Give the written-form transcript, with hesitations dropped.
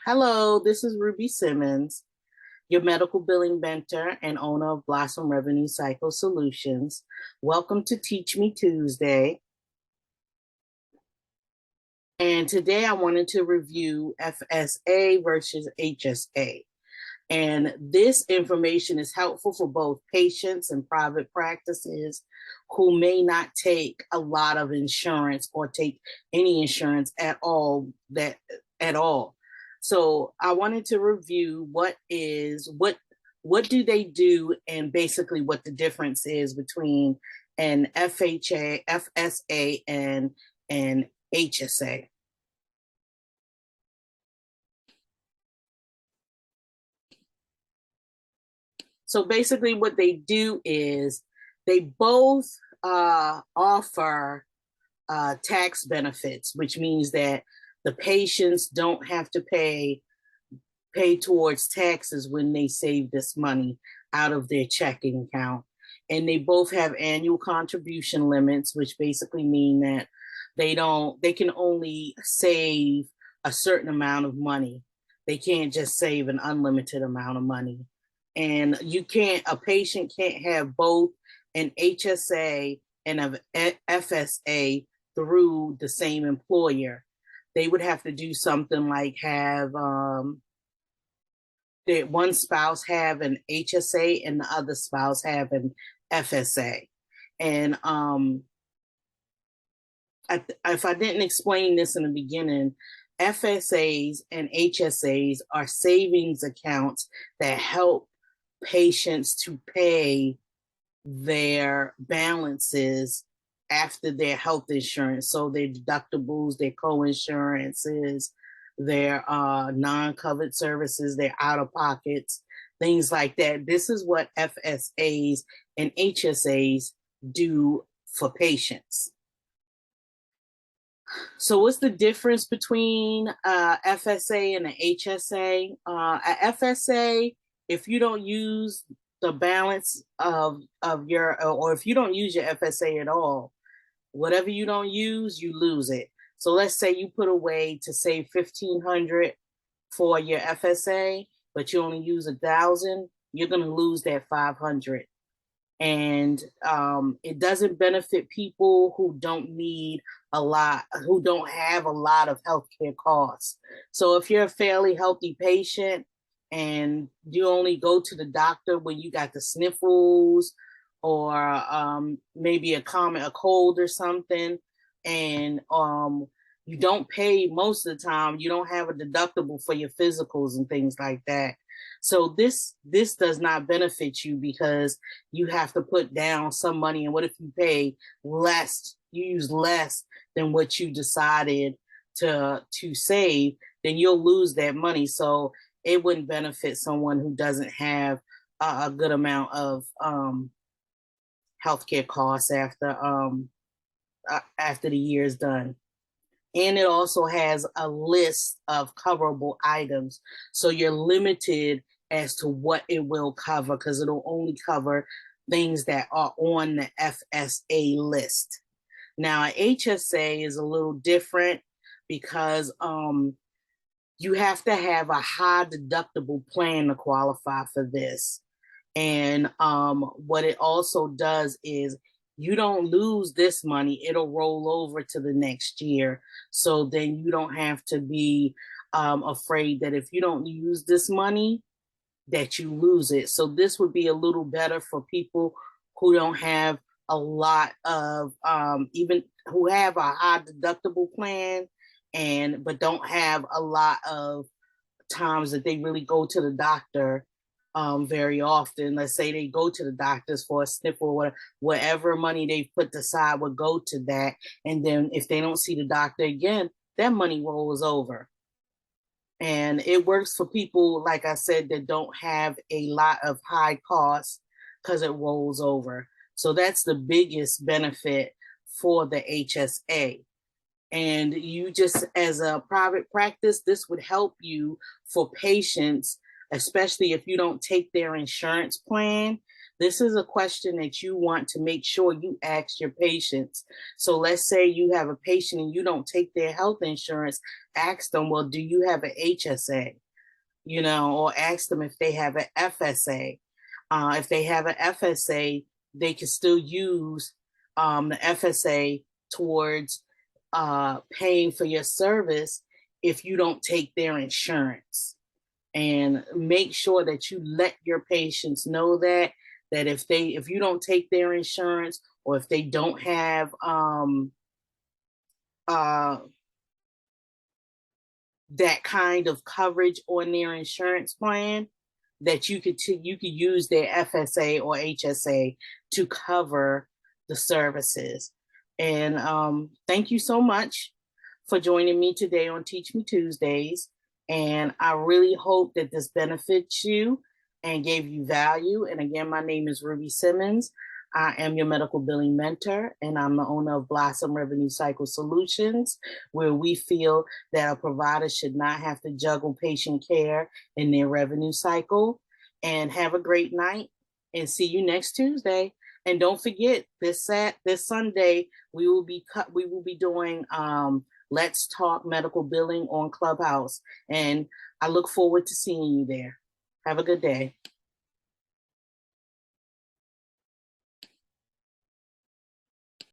Hello, this is Ruby Simmons, your medical billing mentor and owner of Blossom Revenue Cycle Solutions. Welcome to Teach Me Tuesday. And today I wanted to review FSA versus HSA. And this information is helpful for both patients and private practices who may not take a lot of insurance or take any insurance at all. So I wanted to review what do they do and basically what the difference is between an FHA, FSA, and an HSA. So basically, what they do is they both offer tax benefits, which means that the patients don't have to pay towards taxes when they save this money out of their checking account. And they both have annual contribution limits, which basically mean that they can only save a certain amount of money. They can't just save an unlimited amount of money. And a patient can't have both an HSA and an FSA through the same employer. They would have to do something like have one spouse have an HSA and the other spouse have an FSA. And if I didn't explain this in the beginning, FSAs and HSAs are savings accounts that help patients to pay their balances after their health insurance. So their deductibles, their co-insurances, their non-covered services, their out-of-pockets, things like that. This is what FSAs and HSAs do for patients. So what's the difference between FSA and an HSA? A FSA, if you don't use the balance of your, or if you don't use your FSA at all, whatever you don't use, you lose it. So let's say you put away to save 1,500 for your FSA, but you only use 1,000, you're going to lose that 500. And it doesn't benefit people who don't need a lot, who don't have a lot of healthcare costs. So if you're a fairly healthy patient and you only go to the doctor when you got the sniffles or maybe a cold or something, and you don't pay most of the time, you don't have a deductible for your physicals and things like that. So this does not benefit you because you have to put down some money. And what if you pay less? You use less than what you decided to save, then you'll lose that money. So it wouldn't benefit someone who doesn't have a good amount of healthcare costs after the year is done. And it also has a list of coverable items. So you're limited as to what it will cover because it'll only cover things that are on the FSA list. Now, HSA is a little different because you have to have a high deductible plan to qualify for this. And what it also does is you don't lose this money, it'll roll over to the next year. So then you don't have to be afraid that if you don't use this money, that you lose it. So this would be a little better for people who don't have a lot of, even who have a high deductible plan but don't have a lot of times that they really go to the doctor very often. Let's say they go to the doctors for a snip or whatever money they've put aside would go to that. And then if they don't see the doctor again, that money rolls over. And it works for people, like I said, that don't have a lot of high costs because it rolls over. So that's the biggest benefit for the HSA. And you just, as a private practice, this would help you for patients, especially if you don't take their insurance plan. This is a question that you want to make sure you ask your patients. So let's say you have a patient and you don't take their health insurance, ask them, well, do you have an HSA? Or ask them if they have an FSA. If they have an FSA, they can still use the FSA towards paying for your service if you don't take their insurance. And make sure that you let your patients know that if you don't take their insurance, or if they don't have uh, that kind of coverage on their insurance plan, that you could use their FSA or HSA to cover the services. And thank you so much for joining me today on Teach Me Tuesdays. And I really hope that this benefits you and gave you value. And again, my name is Ruby Simmons. I am your medical billing mentor, and I'm the owner of Blossom Revenue Cycle Solutions, where we feel that a provider should not have to juggle patient care in their revenue cycle. And have a great night, and see you next Tuesday. And don't forget, this Sunday we will be doing Let's Talk Medical Billing on Clubhouse, and I look forward to seeing you there. Have a good day.